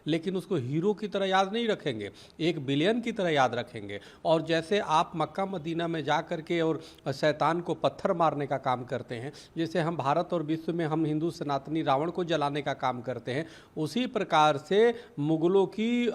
लेकिन उसको हीरो की तरह याद नहीं रखेंगे, एक विलेन की तरह याद रखेंगे। और जैसे आप मक्का मदीना में जा करके और शैतान को पत्थर मारने का काम करते हैं, जैसे हम भारत और विश्व में हम हिंदू सनातनी रावण को जलाने का काम करते हैं, उसी प्रकार से मुगलों की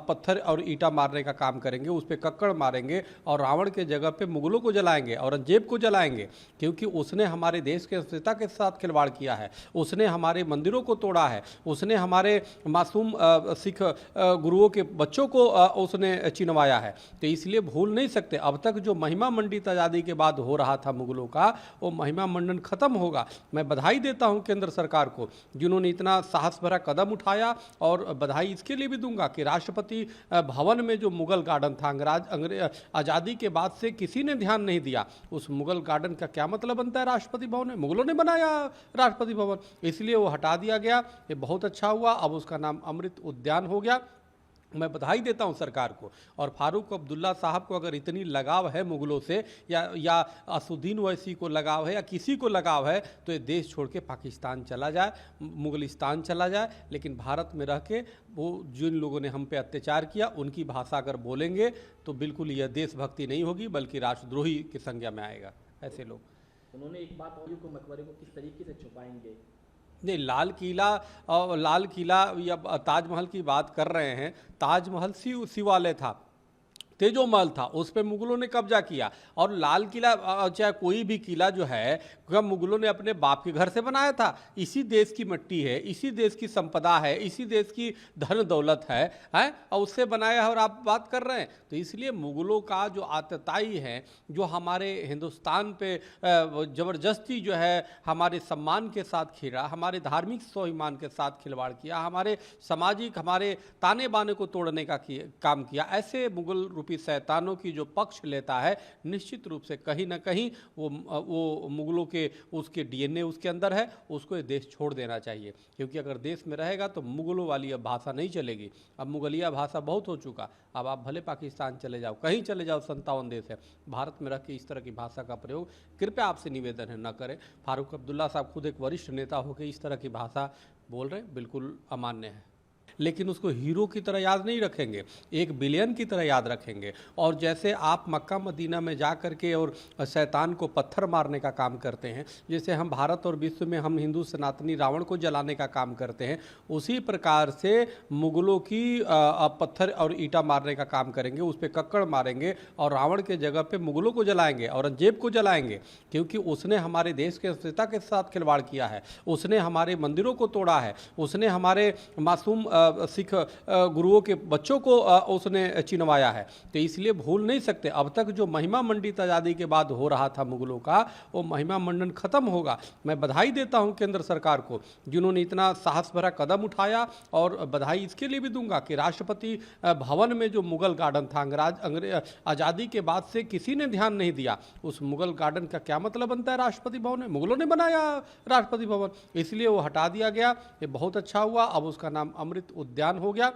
पत्थर और ईटा मारने का काम करेंगे, उस पर कक्कड़ मारेंगे और रावण के जगह पे मुगलों को जलाएंगे, औरंगजेब को जलाएंगे, क्योंकि उसने हमारे देश के अस्मिता के साथ खिलवाड़ किया है, उसने हमारे मंदिरों को तोड़ा है, उसने हमारे मासूम सिख गुरुओं के बच्चों को उसने चिनवाया है। तो इसलिए भूल नहीं सकते। अब तक जो महिमा मंडित आज़ादी के बाद हो रहा था मुगलों का, वो महिमा मंडन खत्म होगा। मैं बधाई देता हूं केंद्र सरकार को, जिन्होंने इतना साहस भरा कदम उठाया, और बधाई इसके लिए भी दूंगा कि राष्ट्रपति भवन में जो मुगल गार्डन था, आज़ादी के बाद से किसी ने ध्यान नहीं दिया। उस मुगल गार्डन का क्या मतलब बनता है राष्ट्रपति भवन में? मुगलों ने बनाया राष्ट्रपति भवन, इसलिए वो हटा दिया गया। ये बहुत अच्छा हुआ, अब उसका नाम अमृत उद्यान हो गया। मैं बधाई देता हूं सरकार को। और फारूक अब्दुल्ला साहब को अगर इतनी लगाव है मुगलों से, या असुद्दीन ओवैसी को लगाव है, या किसी को लगाव है, तो ये देश छोड़ के पाकिस्तान चला जाए, मुगलिस्तान चला जाए, लेकिन भारत में रह के वो जिन लोगों ने हम पे अत्याचार किया उनकी भाषा अगर बोलेंगे तो बिल्कुल यह देशभक्ति नहीं होगी, बल्कि राष्ट्रद्रोही की संज्ञा में आएगा ऐसे लोग। उन्होंने एक बात और को मकबरे को किस तरीके से छुपाएंगे? नहीं, लाल किला या ताजमहल की बात कर रहे हैं। ताजमहल शिवालय था, तेजोमहल था, उस पर मुगलों ने कब्जा किया। और लाल किला चाहे कोई भी किला जो है, मुगलों ने अपने बाप के घर से बनाया था। इसी देश की मिट्टी है, इसी देश की संपदा है, इसी देश की धन दौलत है, और उससे बनाया है, और आप बात कर रहे हैं। तो इसलिए मुगलों का जो आतताई है, जो हमारे हिंदुस्तान पे ज़बरदस्ती जो है हमारे सम्मान के साथ खेला, हमारे धार्मिक स्वाभिमान के साथ खिलवाड़ किया, हमारे सामाजिक हमारे ताने बाने को तोड़ने का काम किया, ऐसे मुगल रूपी शैतानों की जो पक्ष लेता है, निश्चित रूप से कहीं ना कहीं वो मुगलों के उसके डीएनए उसके अंदर है, उसको ये देश छोड़ देना चाहिए। क्योंकि अगर देश में रहेगा तो मुगलों वाली अब भाषा नहीं चलेगी। अब मुगलिया भाषा बहुत हो चुका। अब आप भले पाकिस्तान चले जाओ, कहीं चले जाओ, 57 देश है, भारत में रह के इस तरह की भाषा का प्रयोग कृपया आपसे निवेदन है न करें। फारूक अब्दुल्ला साहब खुद एक वरिष्ठ नेता होकर इस तरह की भाषा बोल रहे हैं, बिल्कुल अमान्य है। लेकिन उसको हीरो की तरह याद नहीं रखेंगे, एक विलेन की तरह याद रखेंगे। और जैसे आप मक्का मदीना में जा करके और शैतान को पत्थर मारने का काम करते हैं, जैसे हम भारत और विश्व में हम हिंदू सनातनी रावण को जलाने का काम करते हैं, उसी प्रकार से मुगलों की पत्थर और ईटा मारने का काम करेंगे, उस पर कक्कड़ मारेंगे और रावण के जगह पे मुगलों को जलाएंगे, औरंगजेब को जलाएंगे, क्योंकि उसने हमारे देश के अस्मिता के साथ खिलवाड़ किया है, उसने हमारे मंदिरों को तोड़ा है, उसने हमारे मासूम सिख गुरुओं के बच्चों को उसने चिनवाया है। तो इसलिए भूल नहीं सकते। अब तक जो महिमा मंडित आज़ादी के बाद हो रहा था मुगलों का, वो महिमा मंडन खत्म होगा। मैं बधाई देता हूं केंद्र सरकार को, जिन्होंने इतना साहस भरा कदम उठाया, और बधाई इसके लिए भी दूंगा कि राष्ट्रपति भवन में जो मुगल गार्डन था, आज़ादी के बाद से किसी ने ध्यान नहीं दिया। उस मुगल गार्डन का क्या मतलब बनता है राष्ट्रपति भवन में? मुगलों ने बनाया राष्ट्रपति भवन, इसलिए वो हटा दिया गया। ये बहुत अच्छा हुआ, अब उसका नाम अमृत उद्यान हो गया।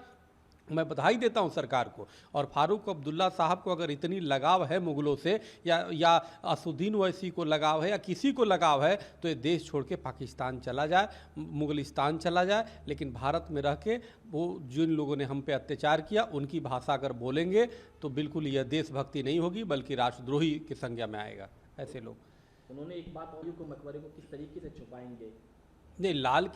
मैं बधाई देता हूं सरकार को। और फारूक अब्दुल्ला साहब को अगर इतनी लगाव है मुगलों से, या असुद्दीन ओवैसी को लगाव है, या किसी को लगाव है, तो ये देश छोड़ के पाकिस्तान चला जाए, मुगलिस्तान चला जाए, लेकिन भारत में रह के वो जिन लोगों ने हम पे अत्याचार किया उनकी भाषा अगर बोलेंगे तो बिल्कुल यह देशभक्ति नहीं होगी, बल्कि राष्ट्रद्रोही की संज्ञा में आएगा ऐसे लोग। उन्होंने एक बात और को मकबरे को किस तरीके से छुपाएंगे? नहीं, लाल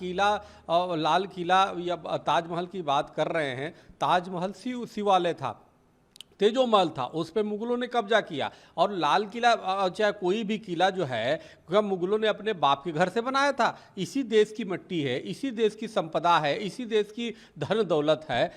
किला या ताजमहल की बात कर रहे हैं। ताजमहल शिवालय था, तेजोमहल था, उस पर मुगलों ने कब्जा किया। और लाल किला चाहे कोई भी किला जो है, मुगलों ने अपने बाप के घर से बनाया था। इसी देश की मिट्टी है, इसी देश की संपदा है, इसी देश की धन दौलत है,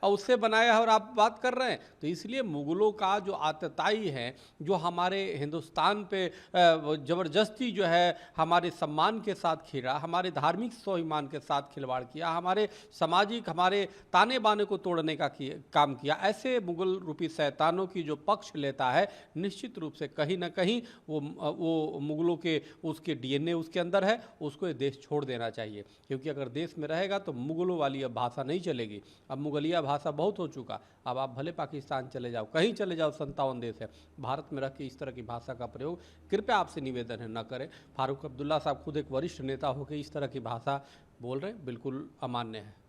और उससे बनाया है, और आप बात कर रहे हैं। तो इसलिए मुगलों का जो आतताई है, जो हमारे हिंदुस्तान पे ज़बरदस्ती जो है हमारे सम्मान के साथ खेला, हमारे धार्मिक स्वाभिमान के साथ खिलवाड़ किया, हमारे सामाजिक हमारे ताने बाने को तोड़ने का काम किया, ऐसे मुगल रूपी शैतानों की जो पक्ष लेता है, निश्चित रूप से कहीं ना कहीं वो मुगलों के उसके डीएनए उसके अंदर है, उसको ये देश छोड़ देना चाहिए। क्योंकि अगर देश में रहेगा तो मुगलों वाली अब भाषा नहीं चलेगी। अब मुगलिया भाषा बहुत हो चुका। अब आप भले पाकिस्तान चले जाओ, कहीं चले जाओ, 57 देश है, भारत में रह के इस तरह की भाषा का प्रयोग कृपया आपसे निवेदन है न करें। फारूक अब्दुल्ला साहब खुद एक वरिष्ठ नेता होकर इस तरह की भाषा बोल रहे हैं, बिल्कुल अमान्य है।